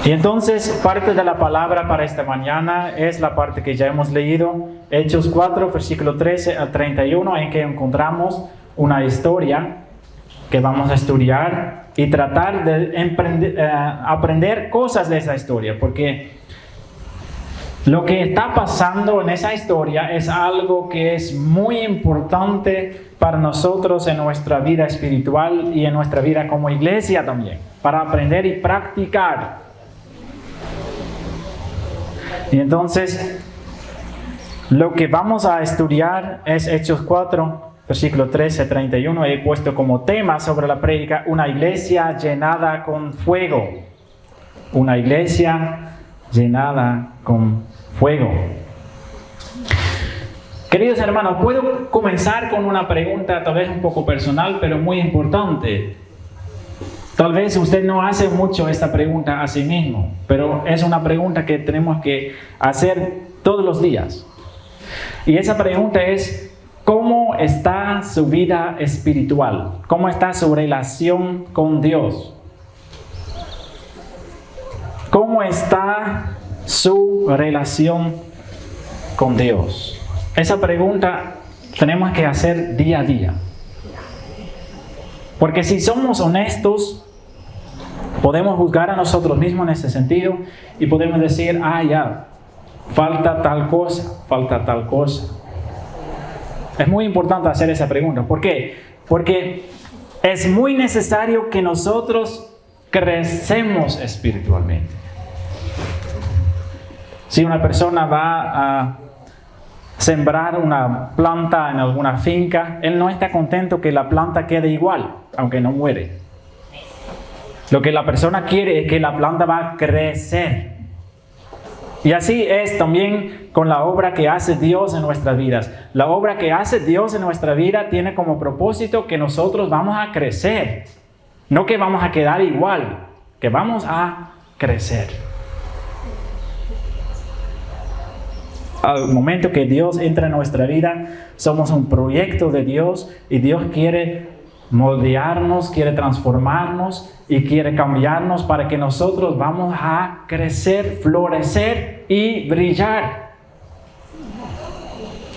Y entonces, parte de la palabra para esta mañana es la parte que ya hemos leído, Hechos 4, versículo 13 al 31, en que encontramos una historia que vamos a estudiar y tratar de aprender cosas de esa historia, porque lo que está pasando en esa historia es algo que es muy importante para nosotros en nuestra vida espiritual y en nuestra vida como iglesia también, para aprender y practicar. Y entonces, lo que vamos a estudiar es Hechos 4, versículo 13, 31. He puesto como tema sobre la prédica una iglesia llenada con fuego. Una iglesia llenada con fuego. Queridos hermanos, puedo comenzar con una pregunta tal vez un poco personal, pero muy importante. Tal vez usted no hace mucho esta pregunta a sí mismo, pero es una pregunta que tenemos que hacer todos los días. Y esa pregunta es, ¿cómo está su vida espiritual? ¿Cómo está su relación con Dios? ¿Cómo está su relación con Dios? Esa pregunta tenemos que hacer día a día. Porque si somos honestos, podemos juzgar a nosotros mismos en ese sentido y podemos decir, ya, falta tal cosa, falta tal cosa. Es muy importante hacer esa pregunta. ¿Por qué? Porque es muy necesario que nosotros crecemos espiritualmente. Si una persona va a sembrar una planta en alguna finca, él no está contento que la planta quede igual, aunque no muere. Lo que la persona quiere es que la planta va a crecer. Y así es también con la obra que hace Dios en nuestras vidas. La obra que hace Dios en nuestra vida tiene como propósito que nosotros vamos a crecer. No que vamos a quedar igual, que vamos a crecer. Al momento que Dios entra en nuestra vida, somos un proyecto de Dios y Dios quiere moldearnos, quiere transformarnos y quiere cambiarnos para que nosotros vamos a crecer, florecer y brillar.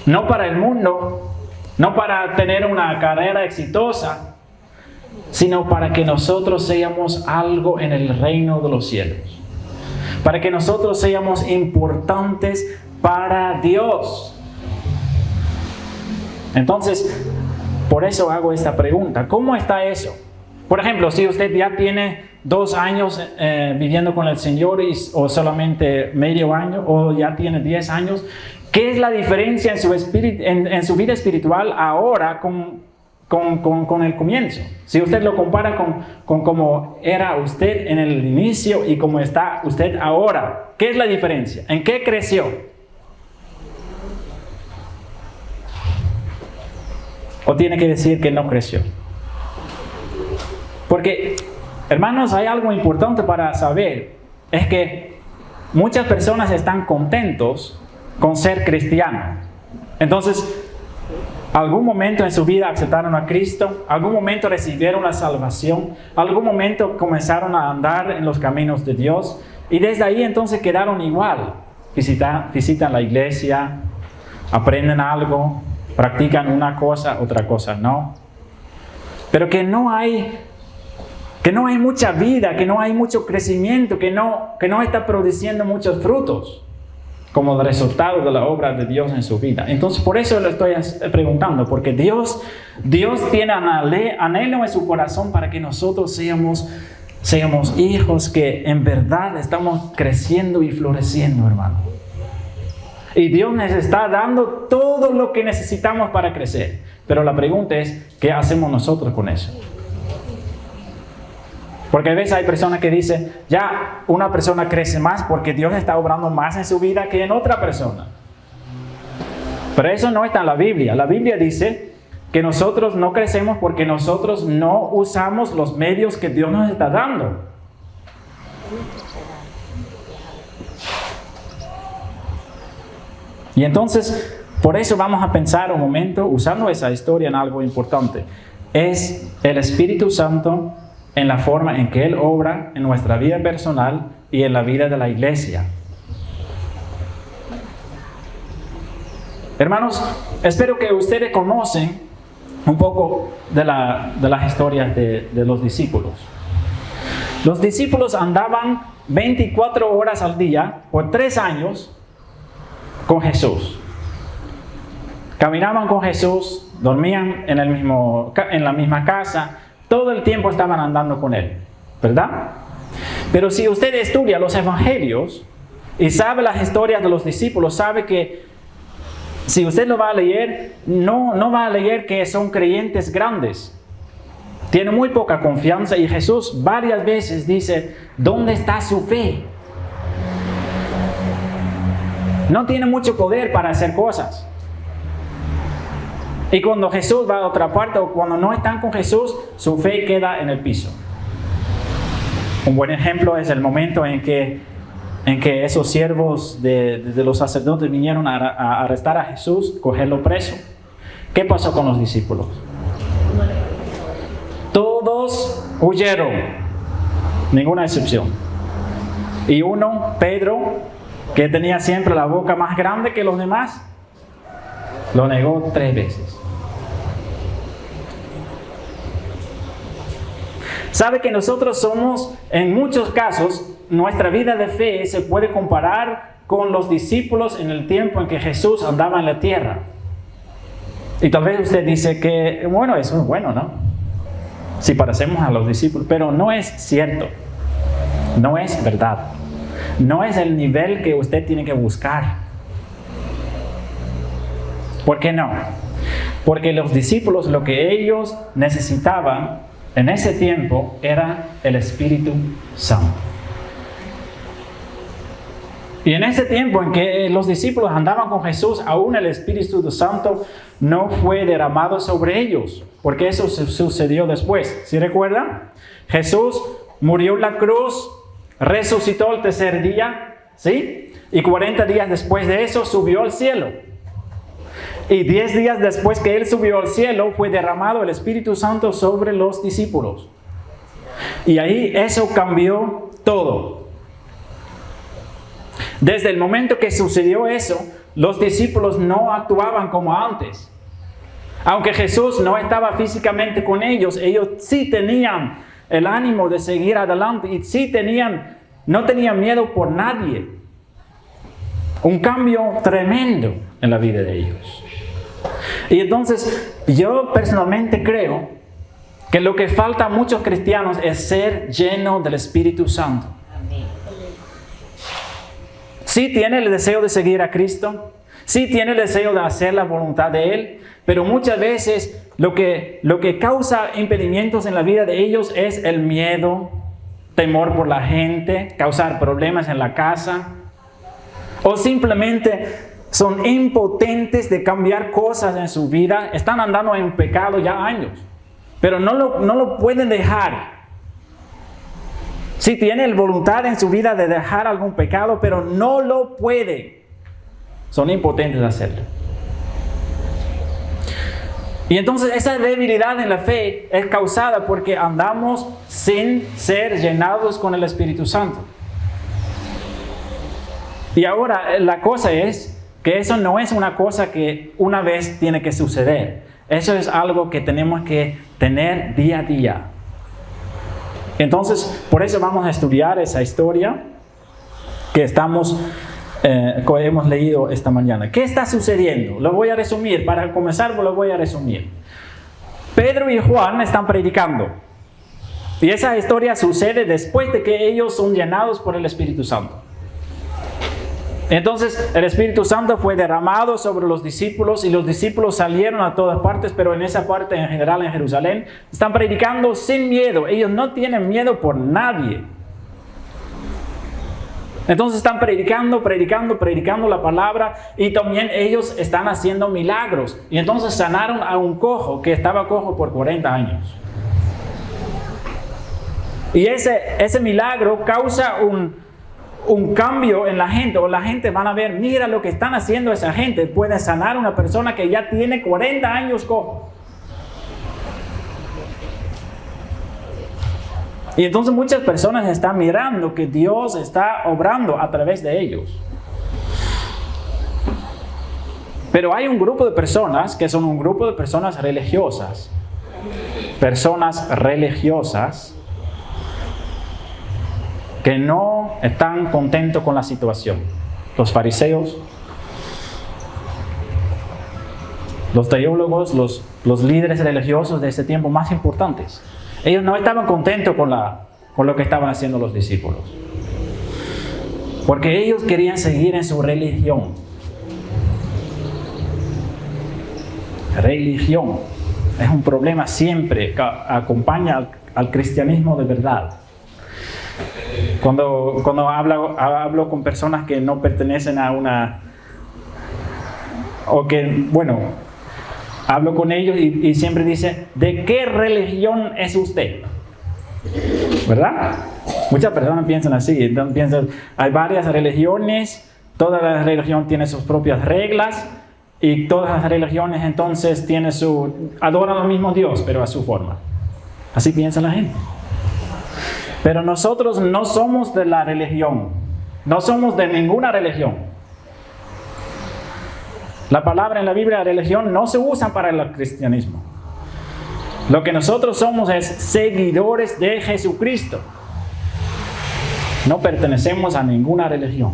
No para el mundo, no para tener una carrera exitosa, sino para que nosotros seamos algo en el reino de los cielos. Para que nosotros seamos importantes para Dios. Entonces, por eso hago esta pregunta. ¿Cómo está eso? Por ejemplo, si usted ya tiene 2 años viviendo con el Señor o solamente medio año o ya tiene 10 años, ¿qué es la diferencia en su vida espiritual ahora con el comienzo? Si usted lo compara con cómo era usted en el inicio y cómo está usted ahora, ¿qué es la diferencia? ¿En qué creció? ¿O tiene que decir que no creció? Porque, hermanos, hay algo importante para saber. Es que muchas personas están contentos con ser cristianos. Entonces, algún momento en su vida aceptaron a Cristo, algún momento recibieron la salvación, algún momento comenzaron a andar en los caminos de Dios y desde ahí entonces quedaron igual. Visitan la iglesia, aprenden algo, practican una cosa, otra cosa no. Pero que no hay mucha vida, que no hay mucho crecimiento, que no está produciendo muchos frutos como resultado de la obra de Dios en su vida. Entonces, por eso lo estoy preguntando, porque Dios tiene anhelo en su corazón para que nosotros seamos hijos que en verdad estamos creciendo y floreciendo, hermano. Y Dios nos está dando todo lo que necesitamos para crecer. Pero la pregunta es, ¿qué hacemos nosotros con eso? Porque a veces hay personas que dicen, ya una persona crece más porque Dios está obrando más en su vida que en otra persona. Pero eso no está en la Biblia. La Biblia dice que nosotros no crecemos porque nosotros no usamos los medios que Dios nos está dando. Y entonces, por eso vamos a pensar un momento, usando esa historia en algo importante. Es el Espíritu Santo en la forma en que Él obra en nuestra vida personal y en la vida de la iglesia. Hermanos, espero que ustedes conocen un poco de las historias de los discípulos. Los discípulos andaban 24 horas al día por 3 años con Jesús. Caminaban con Jesús, dormían en la misma casa, todo el tiempo estaban andando con Él, ¿verdad? Pero si usted estudia los evangelios y sabe las historias de los discípulos, sabe que si usted lo va a leer, no va a leer que son creyentes grandes. Tiene muy poca confianza y Jesús varias veces dice, ¿dónde está su fe? No tiene mucho poder para hacer cosas. Y cuando Jesús va a otra parte o cuando no están con Jesús, su fe queda en el piso. Un buen ejemplo es el momento en que esos siervos de los sacerdotes vinieron a arrestar a Jesús, cogerlo preso. ¿Qué pasó con los discípulos? Todos huyeron, ninguna excepción. Y uno, Pedro, que tenía siempre la boca más grande que los demás, lo negó 3 veces. Sabe que nosotros somos, en muchos casos, nuestra vida de fe se puede comparar con los discípulos en el tiempo en que Jesús andaba en la tierra. Y tal vez usted dice que, bueno, eso es bueno, ¿no? Si parecemos a los discípulos, pero no es cierto. No es verdad. No es el nivel que usted tiene que buscar. ¿Por qué no? Porque los discípulos, lo que ellos necesitaban en ese tiempo era el Espíritu Santo. Y en ese tiempo en que los discípulos andaban con Jesús, aún el Espíritu Santo no fue derramado sobre ellos, porque eso sucedió después. ¿Sí recuerdan? Jesús murió en la cruz, resucitó el tercer día, ¿sí? Y 40 días después de eso subió al cielo. Y 10 días después que Él subió al cielo, fue derramado el Espíritu Santo sobre los discípulos. Y ahí eso cambió todo. Desde el momento que sucedió eso, los discípulos no actuaban como antes. Aunque Jesús no estaba físicamente con ellos sí tenían el ánimo de seguir adelante y no tenían miedo por nadie. Un cambio tremendo en la vida de ellos. Y entonces, yo personalmente creo que lo que falta a muchos cristianos es ser lleno del Espíritu Santo. Sí tiene el deseo de seguir a Cristo, sí tiene el deseo de hacer la voluntad de Él, pero muchas veces lo que causa impedimentos en la vida de ellos es el miedo, temor por la gente, causar problemas en la casa, o simplemente son impotentes de cambiar cosas en su vida, están andando en pecado ya años, pero no lo pueden dejar. Sí tienen voluntad en su vida de dejar algún pecado, pero no lo pueden. Son impotentes de hacerlo. Y entonces esa debilidad en la fe es causada porque andamos sin ser llenados con el Espíritu Santo. Y ahora la cosa es que eso no es una cosa que una vez tiene que suceder. Eso es algo que tenemos que tener día a día. Entonces, por eso vamos a estudiar esa historia que hemos leído esta mañana. ¿Qué está sucediendo? Lo voy a resumir. Para comenzar, lo voy a resumir. Pedro y Juan están predicando. Y esa historia sucede después de que ellos son llenados por el Espíritu Santo. Entonces, el Espíritu Santo fue derramado sobre los discípulos y los discípulos salieron a todas partes, pero en esa parte en general en Jerusalén, están predicando sin miedo. Ellos no tienen miedo por nadie. Entonces están predicando la palabra y también ellos están haciendo milagros. Y entonces sanaron a un cojo que estaba cojo por 40 años. Y ese milagro causa un cambio en la gente, o la gente van a ver, mira lo que están haciendo esa gente, puede sanar a una persona que ya tiene 40 años cojo. Y entonces muchas personas están mirando que Dios está obrando a través de ellos. Pero hay un grupo de personas que son un grupo de personas religiosas. Personas religiosas que no están contentos con la situación. Los fariseos, los teólogos, los líderes religiosos de ese tiempo más importantes. Ellos no estaban contentos con lo que estaban haciendo los discípulos. Porque ellos querían seguir en su religión. Religión es un problema siempre que acompaña al cristianismo de verdad. Cuando hablo con personas que no pertenecen a una... hablo con ellos y siempre dicen, ¿de qué religión es usted? ¿Verdad? Muchas personas piensan así. Entonces piensan, hay varias religiones, toda la religión tiene sus propias reglas y todas las religiones entonces adoran al mismo Dios, pero a su forma. Así piensa la gente. Pero nosotros no somos de la religión, no somos de ninguna religión. La palabra en la Biblia, religión, no se usa para el cristianismo. Lo que nosotros somos es seguidores de Jesucristo. No pertenecemos a ninguna religión.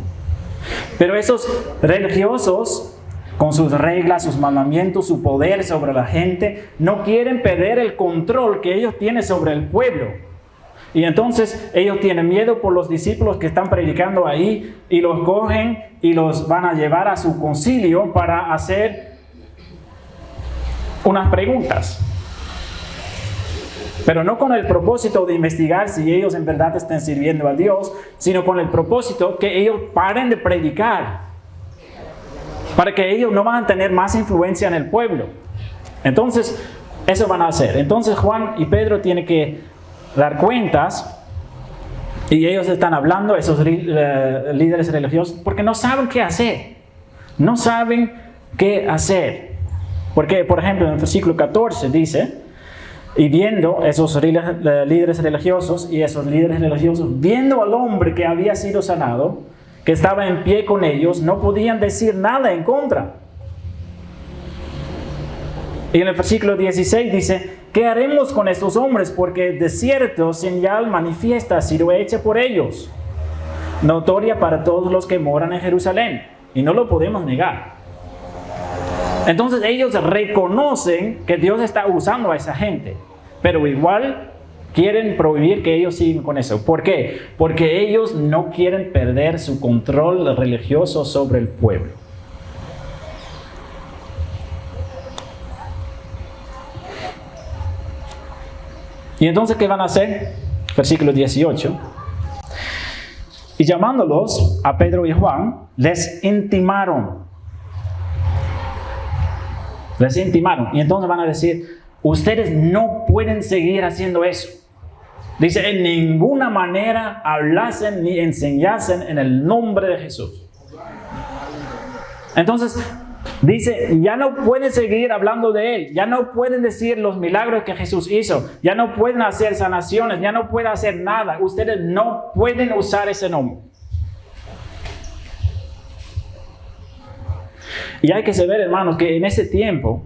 Pero esos religiosos, con sus reglas, sus mandamientos, su poder sobre la gente, no quieren perder el control que ellos tienen sobre el pueblo. Y entonces ellos tienen miedo por los discípulos que están predicando ahí y los cogen y los van a llevar a su concilio para hacer unas preguntas. Pero no con el propósito de investigar si ellos en verdad están sirviendo a Dios, sino con el propósito que ellos paren de predicar, para que ellos no van a tener más influencia en el pueblo. Entonces, eso van a hacer. Entonces Juan y Pedro tienen que dar cuentas y ellos están hablando, esos líderes religiosos, porque no saben qué hacer. No saben qué hacer. Porque, por ejemplo, en el versículo 14 dice, y viendo esos líderes religiosos viendo al hombre que había sido sanado, que estaba en pie con ellos, no podían decir nada en contra. Y en el versículo 16 dice, ¿qué haremos con estos hombres? Porque de cierto señal manifiesta ha sido hecha por ellos, notoria para todos los que moran en Jerusalén, y no lo podemos negar. Entonces ellos reconocen que Dios está usando a esa gente, pero igual quieren prohibir que ellos sigan con eso. ¿Por qué? Porque ellos no quieren perder su control religioso sobre el pueblo. Y entonces, ¿qué van a hacer? Versículo 18. Y llamándolos a Pedro y Juan, les intimaron. Y entonces van a decir, ustedes no pueden seguir haciendo eso. Dice, en ninguna manera hablasen ni enseñasen en el nombre de Jesús. Entonces, dice, ya no pueden seguir hablando de Él, ya no pueden decir los milagros que Jesús hizo, ya no pueden hacer sanaciones, ya no pueden hacer nada. Ustedes no pueden usar ese nombre. Y hay que saber, hermanos, que en ese tiempo,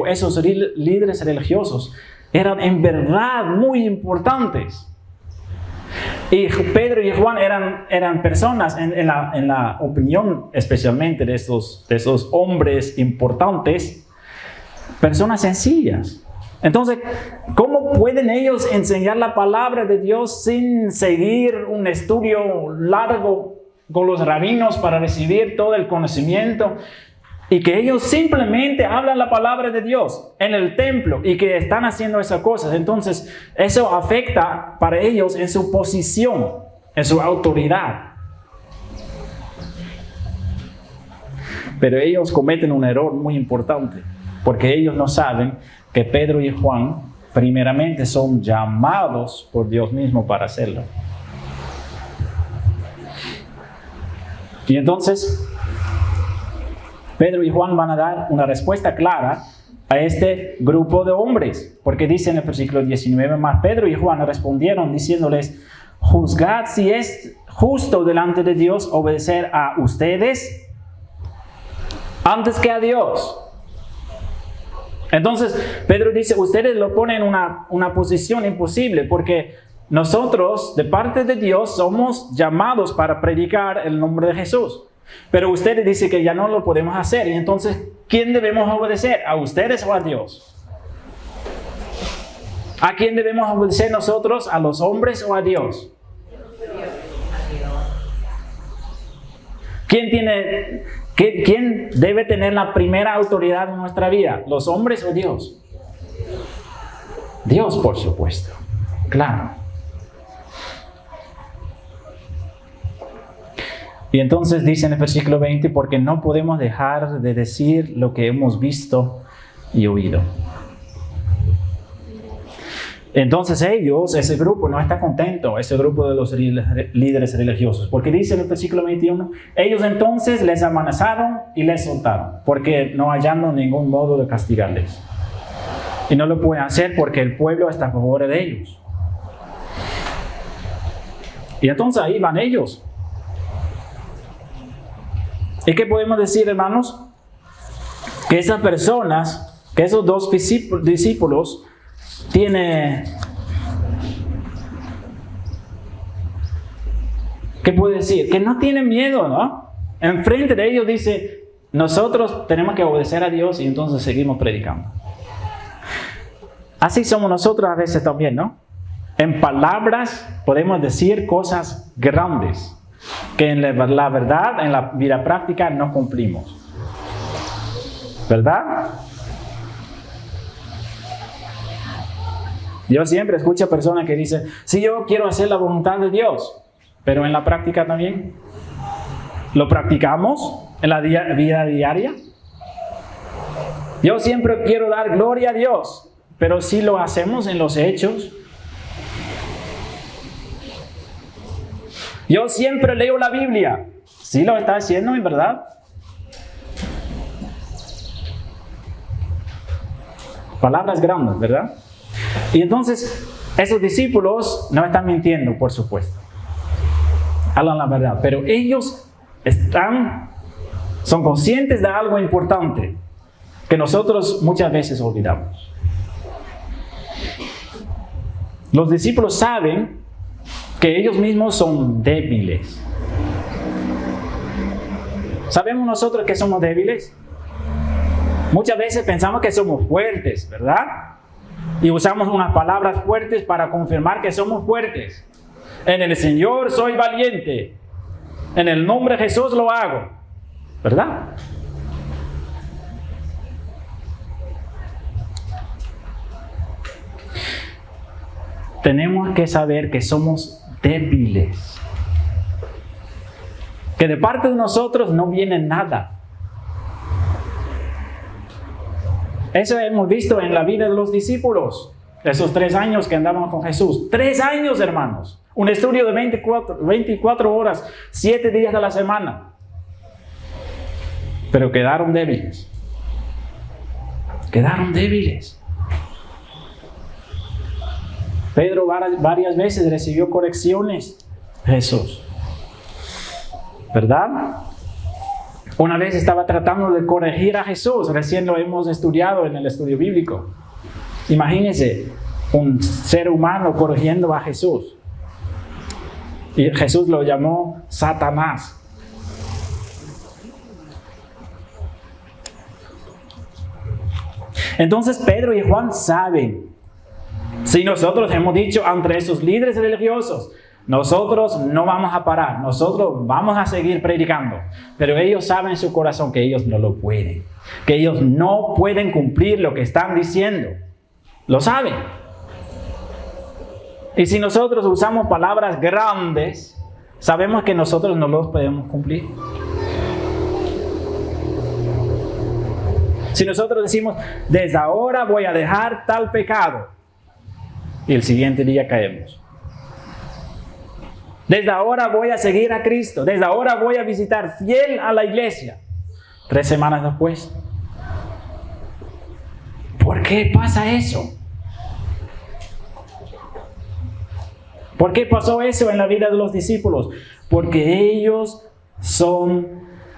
esos líderes religiosos eran en verdad muy importantes. Y Pedro y Juan eran personas, en la opinión especialmente de esos hombres importantes, personas sencillas. Entonces, ¿cómo pueden ellos enseñar la palabra de Dios sin seguir un estudio largo con los rabinos para recibir todo el conocimiento? Y que ellos simplemente hablan la palabra de Dios en el templo y que están haciendo esas cosas. Entonces, eso afecta para ellos en su posición, en su autoridad. Pero ellos cometen un error muy importante, porque ellos no saben que Pedro y Juan primeramente son llamados por Dios mismo para hacerlo. Y entonces Pedro y Juan van a dar una respuesta clara a este grupo de hombres, porque dice en el versículo 19, mas Pedro y Juan respondieron diciéndoles, juzgad si es justo delante de Dios obedecer a ustedes antes que a Dios. Entonces Pedro dice, ustedes lo ponen en una posición imposible, porque nosotros de parte de Dios somos llamados para predicar el nombre de Jesús. Pero ustedes dicen que ya no lo podemos hacer. Y entonces, ¿quién debemos obedecer? ¿A ustedes o a Dios? ¿A quién debemos obedecer nosotros? ¿A los hombres o a Dios? ¿Quién debe tener la primera autoridad en nuestra vida? ¿Los hombres o Dios? Dios, por supuesto. Claro. Y entonces dice en el versículo 20, porque no podemos dejar de decir lo que hemos visto y oído. Entonces ellos, ese grupo no está contento, ese grupo de los líderes religiosos, porque dice en el versículo 21, ellos entonces les amenazaron y les soltaron, porque no hallando ningún modo de castigarles. Y no lo pueden hacer porque el pueblo está a favor de ellos. Y entonces ahí van ellos. ¿Y qué podemos decir, hermanos? Que esas personas, que esos dos discípulos, ¿qué puede decir? Que no tienen miedo, ¿no? Enfrente de ellos dice, nosotros tenemos que obedecer a Dios y entonces seguimos predicando. Así somos nosotros a veces también, ¿no? En palabras podemos decir cosas grandes que en la verdad, en la vida práctica no cumplimos. ¿Verdad? Yo siempre escucho a personas que dicen, sí, yo quiero hacer la voluntad de Dios, pero en la práctica también. ¿Lo practicamos en la vida diaria? Yo siempre quiero dar gloria a Dios, pero si lo hacemos en los hechos. Yo siempre leo la Biblia. ¿Sí lo está haciendo en verdad? Palabras grandes, ¿verdad? Y entonces, esos discípulos no están mintiendo, por supuesto. Hablan la verdad, pero ellos son conscientes de algo importante que nosotros muchas veces olvidamos. Los discípulos saben que ellos mismos son débiles. ¿Sabemos nosotros que somos débiles? Muchas veces pensamos que somos fuertes, ¿verdad? Y usamos unas palabras fuertes para confirmar que somos fuertes. En el Señor soy valiente. En el nombre de Jesús lo hago. ¿Verdad? Tenemos que saber que somos débiles. Que de parte de nosotros no viene nada. Eso hemos visto en la vida de los discípulos. Esos 3 años que andaban con Jesús. 3 años, hermanos. Un estudio de 24 horas, 7 días de la semana. Pero quedaron débiles. Quedaron débiles. Pedro varias veces recibió correcciones de Jesús. ¿Verdad? Una vez estaba tratando de corregir a Jesús. Recién lo hemos estudiado en el estudio bíblico. Imagínense un ser humano corrigiendo a Jesús. Y Jesús lo llamó Satanás. Entonces Pedro y Juan saben. Si nosotros hemos dicho ante esos líderes religiosos, nosotros no vamos a parar, nosotros vamos a seguir predicando. Pero ellos saben en su corazón que ellos no lo pueden, que ellos no pueden cumplir lo que están diciendo. Lo saben. Y si nosotros usamos palabras grandes, sabemos que nosotros no los podemos cumplir. Si nosotros decimos, desde ahora voy a dejar tal pecado, y el siguiente día caemos. Desde ahora voy a seguir a Cristo. Desde ahora voy a visitar fiel a la iglesia. 3 semanas después. ¿por qué pasa eso? ¿Por qué pasó eso en la vida de los discípulos? Porque ellos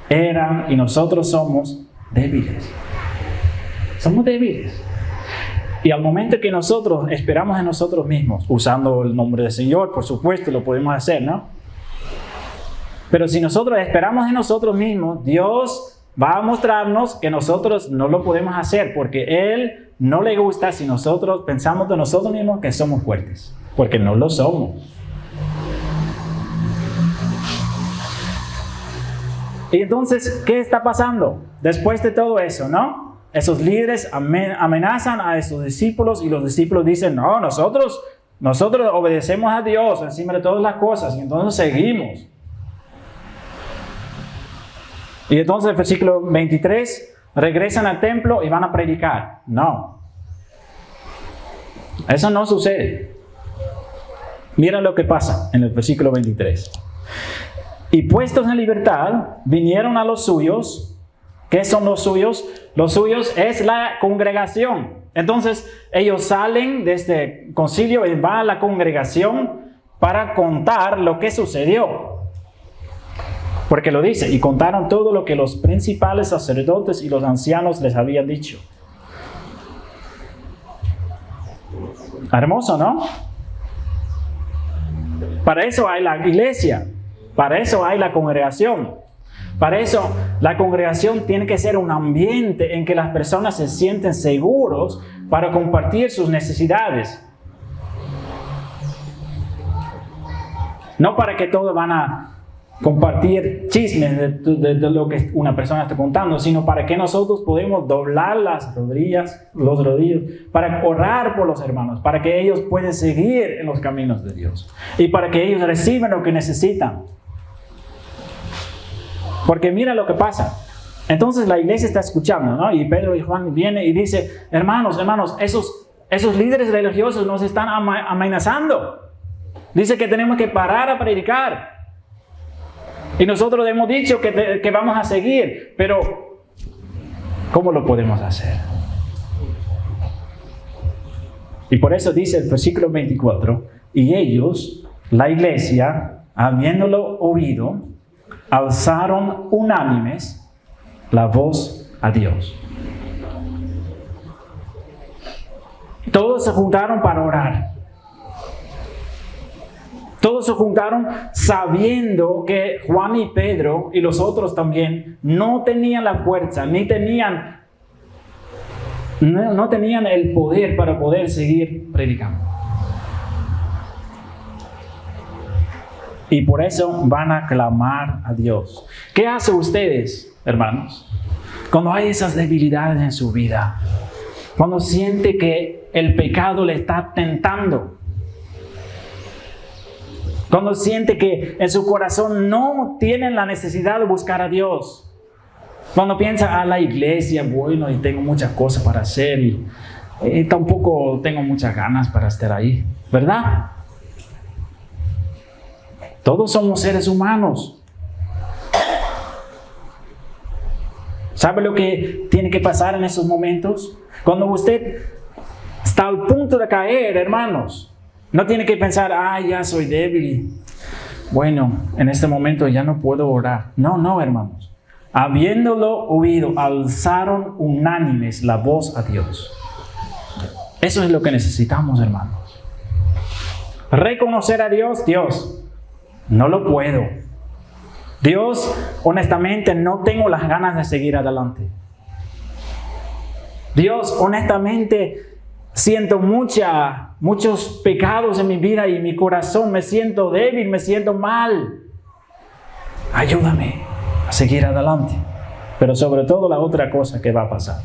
eran y nosotros somos débiles. Somos débiles. Y al momento que nosotros esperamos en nosotros mismos, usando el nombre del Señor, por supuesto, lo podemos hacer, ¿no? Pero si nosotros esperamos en nosotros mismos, Dios va a mostrarnos que nosotros no lo podemos hacer, porque Él no le gusta si nosotros pensamos de nosotros mismos que somos fuertes, porque no lo somos. Y entonces, ¿qué está pasando después de todo eso, no? Esos líderes amenazan a esos discípulos y los discípulos dicen, no, nosotros obedecemos a Dios encima de todas las cosas y entonces seguimos. Y entonces el versículo 23, regresan al templo y van a predicar. No. Eso no sucede. Mira lo que pasa en el versículo 23. Y puestos en libertad, vinieron a los suyos. ¿Qué son los suyos? Los suyos es la congregación. Entonces, ellos salen de este concilio y van a la congregación para contar lo que sucedió. Porque lo dice, y contaron todo lo que los principales sacerdotes y los ancianos les habían dicho. Hermoso, ¿no? Para eso hay la iglesia. Para eso hay la congregación. Para eso, la congregación tiene que ser un ambiente en que las personas se sienten seguros para compartir sus necesidades. No para que todos van a compartir chismes de lo que una persona está contando, sino para que nosotros podamos doblar los rodillos, para orar por los hermanos, para que ellos puedan seguir en los caminos de Dios y para que ellos reciban lo que necesitan. Porque mira lo que pasa. Entonces la iglesia está escuchando, ¿no? Y Pedro y Juan vienen y dicen, hermanos, esos líderes religiosos nos están amenazando. Dice que tenemos que parar a predicar. Y nosotros hemos dicho que vamos a seguir. Pero, ¿cómo lo podemos hacer? Y por eso dice el versículo 24, y ellos, la iglesia, habiéndolo oído, alzaron unánimes la voz a Dios. Todos se juntaron para orar. Todos se juntaron sabiendo que Juan y Pedro y los otros también no tenían la fuerza, no tenían el poder para poder seguir predicando. Y por eso van a clamar a Dios. ¿Qué hacen ustedes, hermanos? Cuando hay esas debilidades en su vida. Cuando siente que el pecado le está tentando. Cuando siente que en su corazón no tienen la necesidad de buscar a Dios. Cuando piensa, a la iglesia, bueno, y tengo muchas cosas para hacer. Y tampoco tengo muchas ganas para estar ahí. ¿Verdad? Todos somos seres humanos. ¿Sabe lo que tiene que pasar en esos momentos? Cuando usted está al punto de caer, hermanos, no tiene que pensar, ya soy débil. Bueno, en este momento ya no puedo orar. No, hermanos. Habiéndolo oído, alzaron unánimes la voz a Dios. Eso es lo que necesitamos, hermanos. Reconocer a Dios, no lo puedo. Dios, honestamente, no tengo las ganas de seguir adelante. Dios, honestamente, siento muchos pecados en mi vida y mi corazón, me siento débil, me siento mal. Ayúdame a seguir adelante. Pero sobre todo la otra cosa que va a pasar.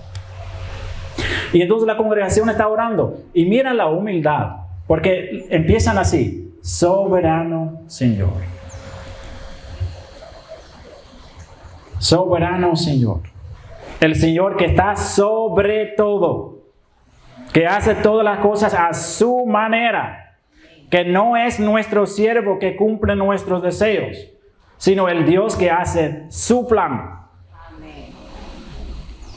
Y entonces la congregación está orando. Y mira la humildad. Porque empiezan así. Soberano Señor. Soberano Señor. El Señor que está sobre todo. Que hace todas las cosas a su manera. Que no es nuestro siervo que cumple nuestros deseos, sino el Dios que hace su plan.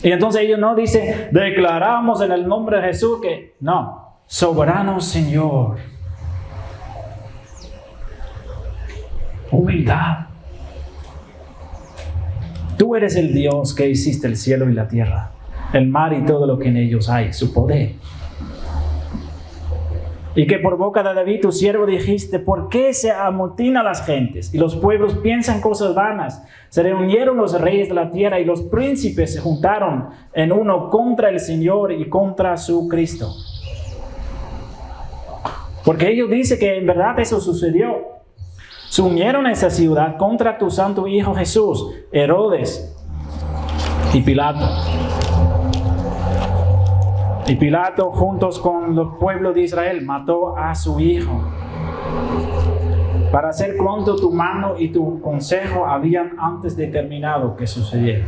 Y entonces ellos no dicen, declaramos en el nombre de Jesús que... No, soberano Señor. Humildad. Tú eres el Dios que hiciste el cielo y la tierra, el mar y todo lo que en ellos hay, su poder. Y que por boca de David, tu siervo, dijiste, ¿por qué se amotinan las gentes? Y los pueblos piensan cosas vanas. Se reunieron los reyes de la tierra y los príncipes se juntaron en uno contra el Señor y contra su Cristo. Porque ellos dicen que en verdad eso sucedió. Se unieron a esa ciudad contra tu santo Hijo Jesús, Herodes y Pilato. Y Pilato, juntos con los pueblos de Israel, mató a su hijo para hacer cuanto tu mano y tu consejo habían antes determinado que sucediera.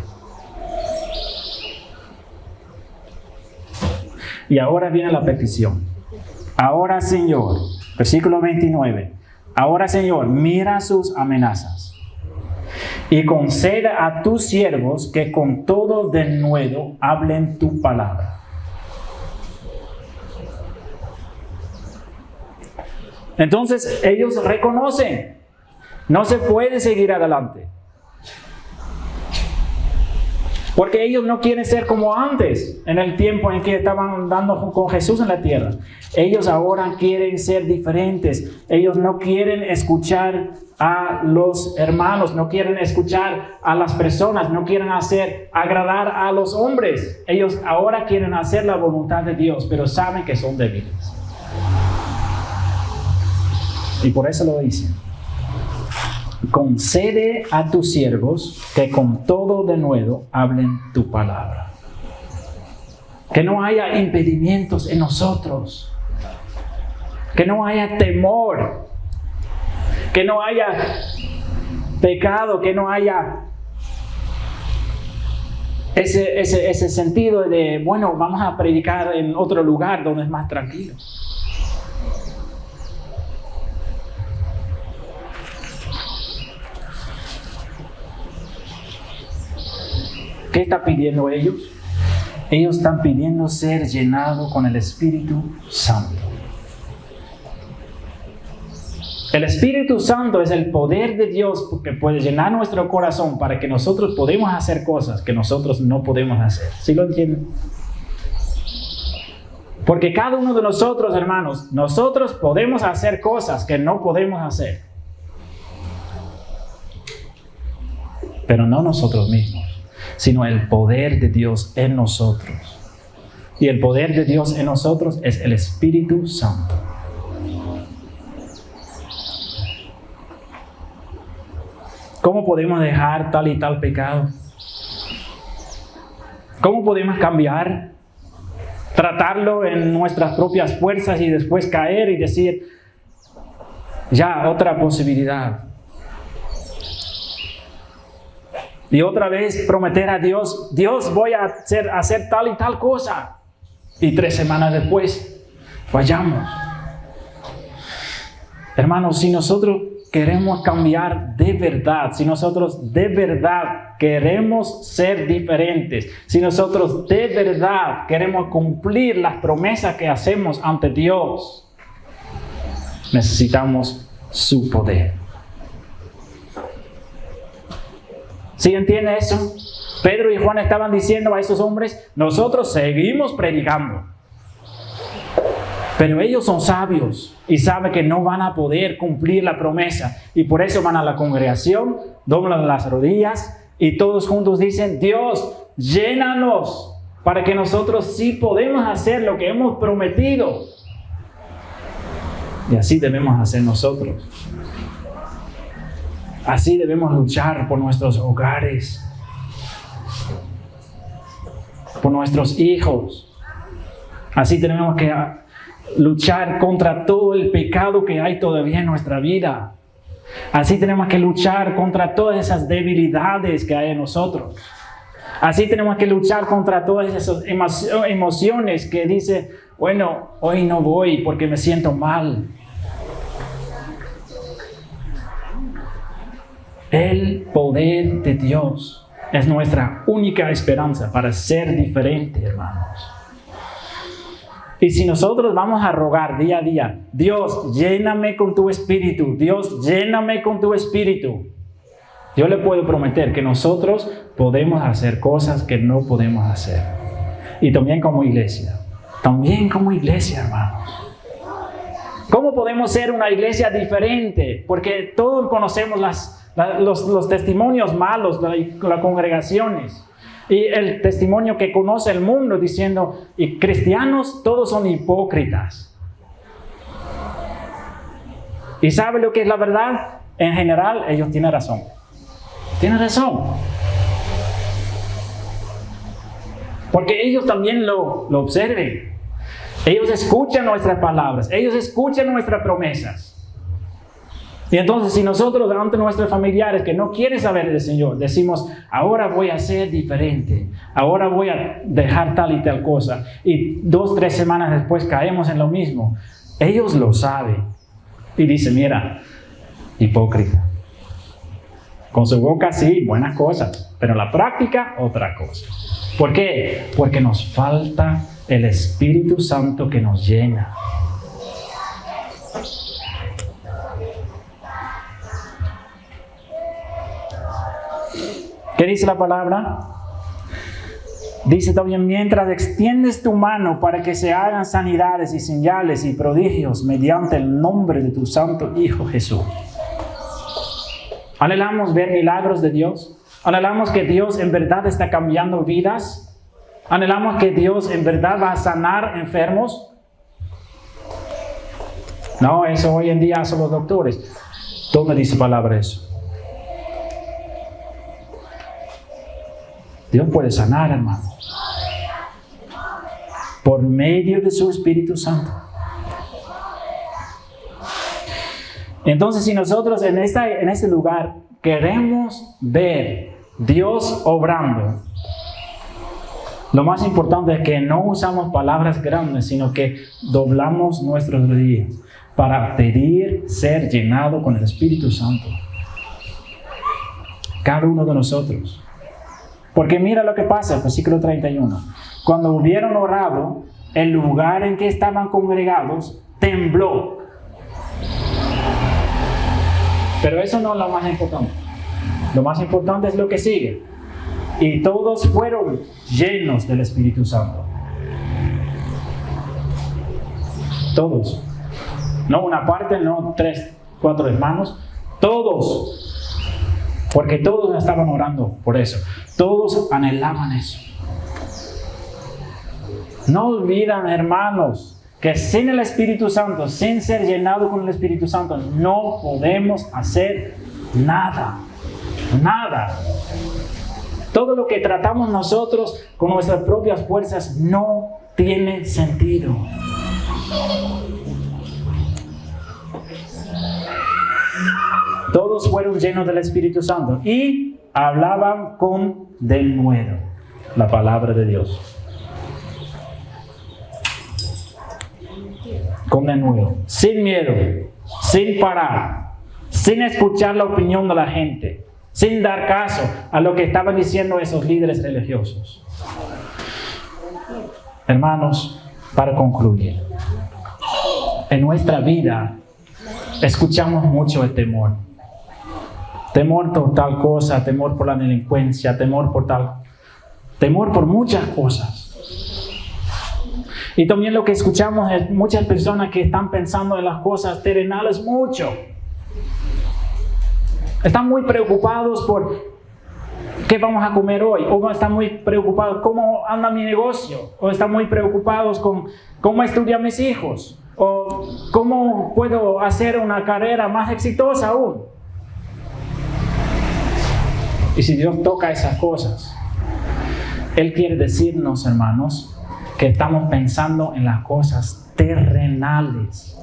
Y ahora viene la petición. Ahora, Señor, versículo 29. Ahora, Señor, mira sus amenazas y concede a tus siervos que con todo denuedo hablen tu palabra. Entonces ellos reconocen, no se puede seguir adelante. Porque ellos no quieren ser como antes, en el tiempo en que estaban andando con Jesús en la tierra. Ellos ahora quieren ser diferentes. Ellos no quieren escuchar a los hermanos, no quieren escuchar a las personas, no quieren agradar a los hombres. Ellos ahora quieren hacer la voluntad de Dios, pero saben que son débiles. Y por eso lo dicen. Concede a tus siervos que con todo denuedo hablen tu palabra. Que no haya impedimentos en nosotros. Que no haya temor. Que no haya pecado. Que no haya ese sentido de, bueno, vamos a predicar en otro lugar donde es más tranquilo. ¿Qué están pidiendo ellos? Ellos están pidiendo ser llenados con el Espíritu Santo. El Espíritu Santo es el poder de Dios que puede llenar nuestro corazón para que nosotros podamos hacer cosas que nosotros no podemos hacer. ¿Sí lo entienden? Porque cada uno de nosotros, hermanos, nosotros podemos hacer cosas que no podemos hacer. Pero no nosotros mismos, sino el poder de Dios en nosotros. Y el poder de Dios en nosotros es el Espíritu Santo. ¿Cómo podemos dejar tal y tal pecado? ¿Cómo podemos cambiar? Tratarlo en nuestras propias fuerzas y después caer y decir, ya, otra posibilidad. Y otra vez prometer a Dios, Dios, voy a hacer tal y tal cosa. Y 3 semanas después, fallamos. Hermanos, si nosotros queremos cambiar de verdad, si nosotros de verdad queremos ser diferentes, si nosotros de verdad queremos cumplir las promesas que hacemos ante Dios, necesitamos su poder. ¿Sí entiende eso? Pedro y Juan estaban diciendo a esos hombres, nosotros seguimos predicando. Pero ellos son sabios y saben que no van a poder cumplir la promesa. Y por eso van a la congregación, doblan las rodillas y todos juntos dicen, Dios, llénanos para que nosotros sí podemos hacer lo que hemos prometido. Y así debemos hacer nosotros. Así debemos luchar por nuestros hogares, por nuestros hijos. Así tenemos que luchar contra todo el pecado que hay todavía en nuestra vida. Así tenemos que luchar contra todas esas debilidades que hay en nosotros. Así tenemos que luchar contra todas esas emociones que dicen, bueno, hoy no voy porque me siento mal. El poder de Dios es nuestra única esperanza para ser diferente, hermanos. Y si nosotros vamos a rogar día a día, Dios, lléname con tu espíritu, Dios, lléname con tu espíritu, yo le puedo prometer que nosotros podemos hacer cosas que no podemos hacer. Y también como iglesia, hermanos. ¿Cómo podemos ser una iglesia diferente? Porque todos conocemos los testimonios malos de las congregaciones. Y el testimonio que conoce el mundo diciendo, y cristianos todos son hipócritas. ¿Y sabe lo que es la verdad? En general, ellos tienen razón. Tienen razón. Porque ellos también lo observen. Ellos escuchan nuestras palabras. Ellos escuchan nuestras promesas. Y entonces si nosotros ante nuestros familiares que no quieren saber del Señor, decimos, ahora voy a ser diferente. Ahora voy a dejar tal y tal cosa. Y 2, 3 semanas después caemos en lo mismo. Ellos lo saben. Y dicen, mira, hipócrita. Con su boca sí, buenas cosas. Pero en la práctica, otra cosa. ¿Por qué? Porque nos falta el Espíritu Santo que nos llena. ¿Qué dice la palabra? Dice también, mientras extiendes tu mano para que se hagan sanidades y señales y prodigios mediante el nombre de tu Santo Hijo Jesús. ¿Anhelamos ver milagros de Dios? ¿Anhelamos que Dios en verdad está cambiando vidas? ¿Anhelamos que Dios en verdad va a sanar enfermos? No, eso hoy en día son los doctores. ¿Dónde dice palabra eso? Dios puede sanar, hermano, por medio de su Espíritu Santo. Entonces, si nosotros en este lugar queremos ver Dios obrando, lo más importante es que no usamos palabras grandes, sino que doblamos nuestros rodillas para pedir ser llenado con el Espíritu Santo. Cada uno de nosotros. Porque mira lo que pasa, versículo 31. Cuando hubieron orado, el lugar en que estaban congregados tembló. Pero eso no es lo más importante. Lo más importante es lo que sigue. Y todos fueron llenos del Espíritu Santo. Todos. No una parte, no 3, 4 hermanos. Todos. Porque todos estaban orando por eso. Todos anhelaban eso. No olvidan, hermanos, que sin el Espíritu Santo, sin ser llenado con el Espíritu Santo, no podemos hacer nada. Nada. Todo lo que tratamos nosotros con nuestras propias fuerzas no tiene sentido. Todos fueron llenos del Espíritu Santo y hablaban con denuedo la palabra de Dios. Con denuedo, sin miedo, sin parar, sin escuchar la opinión de la gente, sin dar caso a lo que estaban diciendo esos líderes religiosos. Hermanos, para concluir, en nuestra vida escuchamos mucho el temor. Temor por tal cosa, temor por la delincuencia, temor por muchas cosas. Y también lo que escuchamos es muchas personas que están pensando en las cosas terrenales mucho. Están muy preocupados por qué vamos a comer hoy, o están muy preocupados cómo anda mi negocio, o están muy preocupados con cómo estudian mis hijos, o cómo puedo hacer una carrera más exitosa aún. Y si Dios toca esas cosas, Él quiere decirnos, hermanos, que estamos pensando en las cosas terrenales.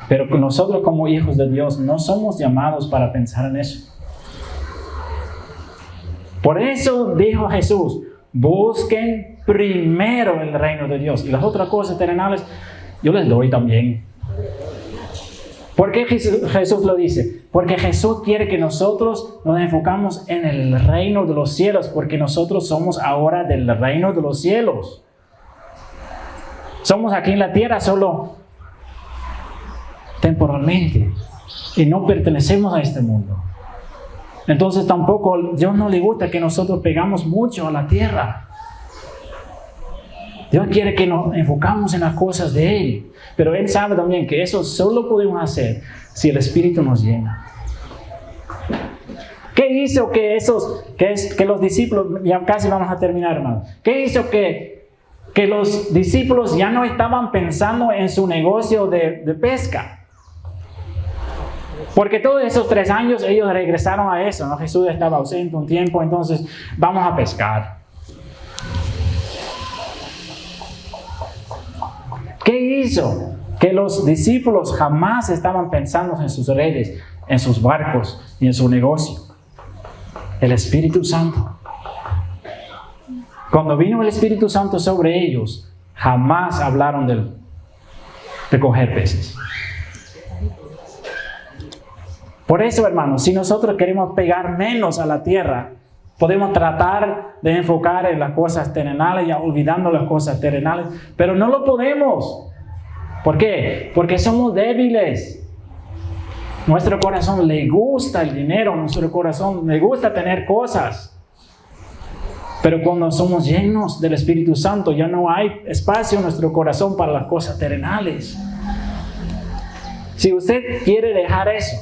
Pero nosotros como hijos de Dios no somos llamados para pensar en eso. Por eso dijo Jesús, busquen primero el reino de Dios. Y las otras cosas terrenales yo les doy también. ¿Por qué Jesús lo dice? Porque Jesús quiere que nosotros nos enfocamos en el reino de los cielos, porque nosotros somos ahora del reino de los cielos. Somos aquí en la tierra solo temporalmente y no pertenecemos a este mundo. Entonces tampoco a Dios no le gusta que nosotros pegamos mucho a la tierra. Dios quiere que nos enfocamos en las cosas de Él. Pero Él sabe también que eso solo podemos hacer si el Espíritu nos llena. ¿Qué hizo que los discípulos, ya casi vamos a terminar, hermano? ¿Qué hizo que los discípulos ya no estaban pensando en su negocio de pesca? Porque todos esos 3 años ellos regresaron a eso, ¿no? Jesús estaba ausente un tiempo, entonces vamos a pescar. ¿Qué hizo que los discípulos jamás estaban pensando en sus redes, en sus barcos y en su negocio? El Espíritu Santo. Cuando vino el Espíritu Santo sobre ellos, jamás hablaron de coger peces. Por eso, hermanos, si nosotros queremos pegar menos a la tierra, podemos tratar de enfocar en las cosas terrenales, ya olvidando las cosas terrenales, pero no lo podemos. ¿Por qué? Porque somos débiles. Nuestro corazón le gusta el dinero, nuestro corazón le gusta tener cosas. Pero cuando somos llenos del Espíritu Santo, ya no hay espacio en nuestro corazón para las cosas terrenales. Si usted quiere dejar eso,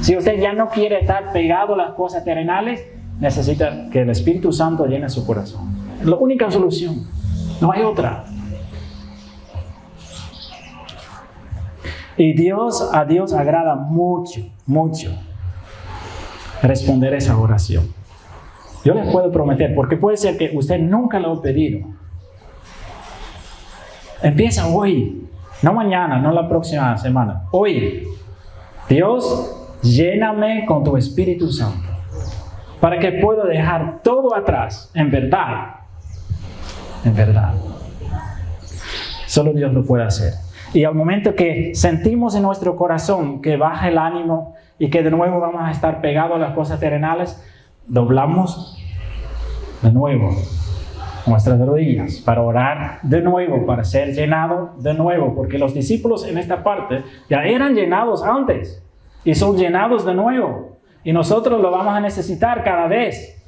si usted ya no quiere estar pegado a las cosas terrenales, necesita que el Espíritu Santo llene su corazón. Es la única solución. No hay otra. Y a Dios agrada mucho, mucho responder esa oración. Yo les puedo prometer, porque puede ser que usted nunca lo ha pedido. Empieza hoy, no mañana, no la próxima semana. Hoy, Dios, lléname con tu Espíritu Santo, para que pueda dejar todo atrás, en verdad. En verdad. Solo Dios lo puede hacer. Y al momento que sentimos en nuestro corazón que baja el ánimo y que de nuevo vamos a estar pegados a las cosas terrenales, doblamos de nuevo nuestras rodillas para orar de nuevo, para ser llenados de nuevo, porque los discípulos en esta parte ya eran llenados antes y son llenados de nuevo. Y nosotros lo vamos a necesitar cada vez.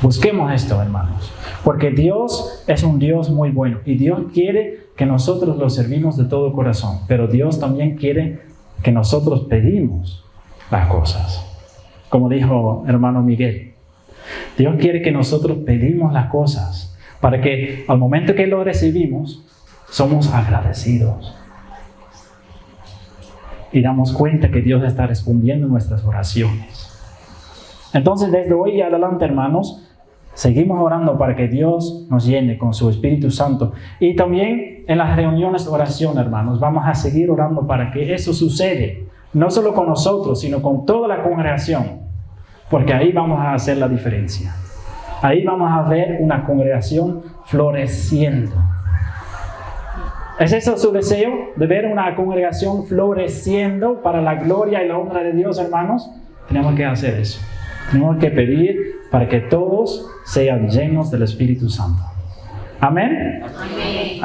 Busquemos esto, hermanos, porque Dios es un Dios muy bueno y Dios quiere que nosotros lo servimos de todo corazón, pero Dios también quiere que nosotros pedimos las cosas. Como dijo hermano Miguel, Dios quiere que nosotros pedimos las cosas para que al momento que lo recibimos, somos agradecidos. Y damos cuenta que Dios está respondiendo nuestras oraciones. Entonces, desde hoy adelante, hermanos, seguimos orando para que Dios nos llene con su Espíritu Santo. Y también en las reuniones de oración, hermanos, vamos a seguir orando para que eso suceda. No solo con nosotros, sino con toda la congregación. Porque ahí vamos a hacer la diferencia. Ahí vamos a ver una congregación floreciendo. ¿Es eso su deseo? ¿De ver una congregación floreciendo para la gloria y la honra de Dios, hermanos? Tenemos que hacer eso. Tenemos que pedir para que todos sean llenos del Espíritu Santo. Amén. Amén.